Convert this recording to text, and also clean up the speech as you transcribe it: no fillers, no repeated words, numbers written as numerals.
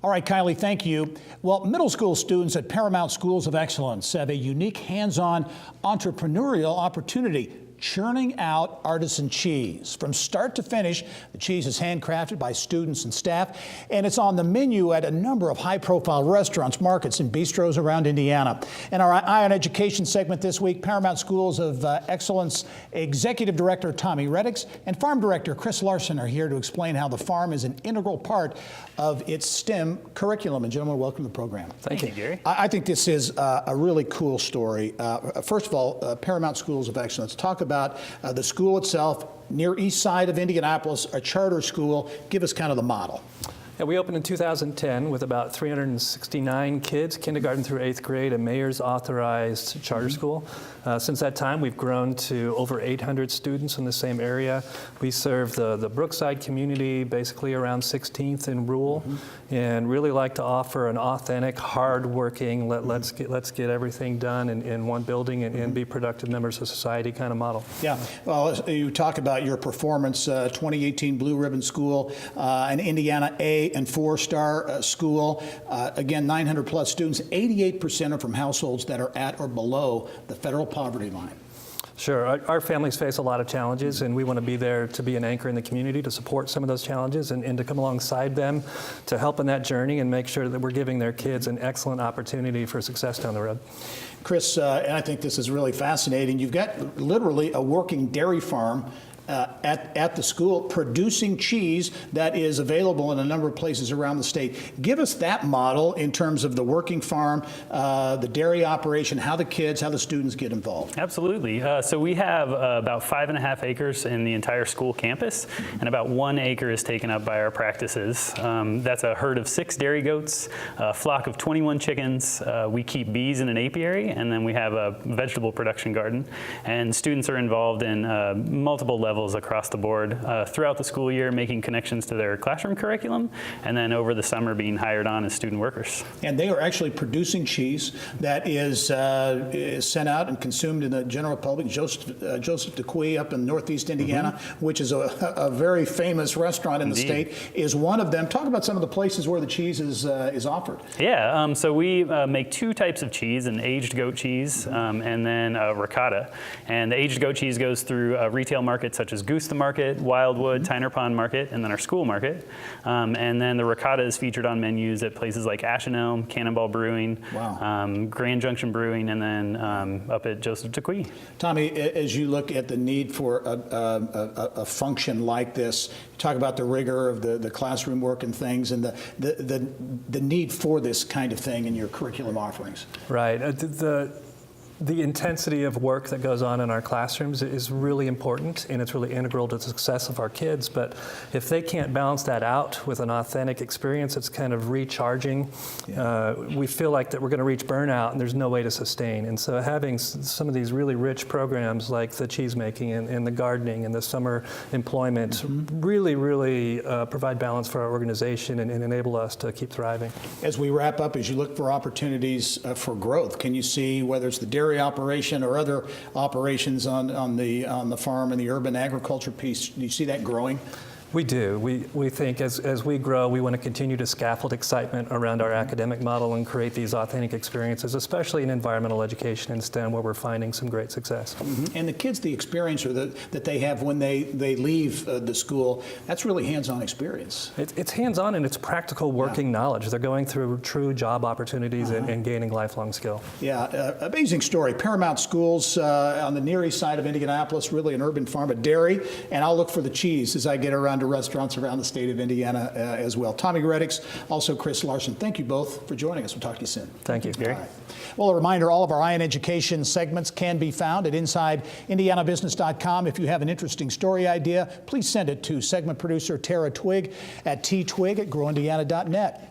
All right, Kylie, thank you. Well, middle school students at Paramount Schools of Excellence have a unique hands-on entrepreneurial opportunity, churning out artisan cheese. From start to finish, the cheese is handcrafted by students and staff, and it's on the menu at a number of high-profile restaurants, markets, and bistros around Indiana. In our Eye on Education segment this week, Paramount Schools of Excellence Executive Director Tommy Reddix and Farm Director Chris Larson are here to explain how the farm is an integral part of its STEM curriculum. And gentlemen, welcome to the program. Thank you, Gary. I think this is a really cool story. First of all, Paramount Schools of Excellence, talk about the school itself, near east side of Indianapolis, a charter school. Give us kind of the model. Yeah, we opened in 2010 with about 369 kids, kindergarten through 8th grade, a mayor's authorized charter school. Since that time, we've grown to over 800 students in the same area. We serve the Brookside community, basically around 16th and Rural, and really like to offer an authentic, hard-working, let's get everything done in one building and be productive members of society kind of model. Yeah, well, you talk about your performance, 2018 Blue Ribbon School, an Indiana A and 4-star school. Again, 900 plus students, 88% are from households that are at or below the federal poverty line. Sure. Our families face a lot of challenges, and we want to be there to be an anchor in the community to support some of those challenges and to come alongside them to help in that journey and make sure that we're giving their kids an excellent opportunity for success down the road. Chris, and I think this is really fascinating, you've got literally a working dairy farm at the school producing cheese that is available in a number of places around the state. Give us that model in terms of the working farm, the dairy operation, how the students get involved. Absolutely. So we have about 5.5 acres in the entire school campus, and about 1 acre is taken up by our practices. That's a herd of 6 dairy goats, a flock of 21 chickens. We keep bees in an apiary, and then we have a vegetable production garden. And students are involved in multiple levels across the board throughout the school year, making connections to their classroom curriculum, and then over the summer being hired on as student workers. And they are actually producing cheese that is sent out and consumed in the general public. Joseph DeQuee up in Northeast Indiana, which is a very famous restaurant in the state, is one of them. Talk about some of the places where the cheese is offered. Yeah, so we make 2 types of cheese, an aged goat cheese and then ricotta. And the aged goat cheese goes through retail markets such as Goose the Market, Wildwood, Tyner Pond Market, and then our school market. And then the ricotta is featured on menus at places like Ashen Elm, Cannonball Brewing, Grand Junction Brewing, and then up at Joseph DeQuee. Tommy, as you look at the need for a function like this, talk about the rigor of the classroom work and things, and the need for this kind of thing in your curriculum offerings. Right. The intensity of work that goes on in our classrooms is really important, and it's really integral to the success of our kids. But if they can't balance that out with an authentic experience that's kind of recharging, we feel like that we're going to reach burnout, and there's no way to sustain. And so having some of these really rich programs like the cheese making and the gardening and the summer employment really provide balance for our organization and enable us to keep thriving. As we wrap up, as you look for opportunities for growth, can you see whether it's the dairy operation or other operations on the farm and the urban agriculture piece, do you see that growing? We do. We think as we grow, we want to continue to scaffold excitement around our academic model and create these authentic experiences, especially in environmental education and STEM, where we're finding some great success. And the kids, the experience that they have when they leave the school, that's really hands-on experience. It's hands-on and it's practical working knowledge. They're going through true job opportunities and gaining lifelong skill. Yeah, amazing story. Paramount Schools on the near east side of Indianapolis, really an urban farm, a dairy, and I'll look for the cheese as I get around to restaurants around the state of Indiana as well. Tommy Reddix, also Chris Larson, thank you both for joining us. We'll talk to you soon. Thank you, Gary. Right. Well, a reminder, all of our Eye on Education segments can be found at InsideIndianaBusiness.com. If you have an interesting story idea, please send it to segment producer Tara Twig at ttwig@growindiana.net.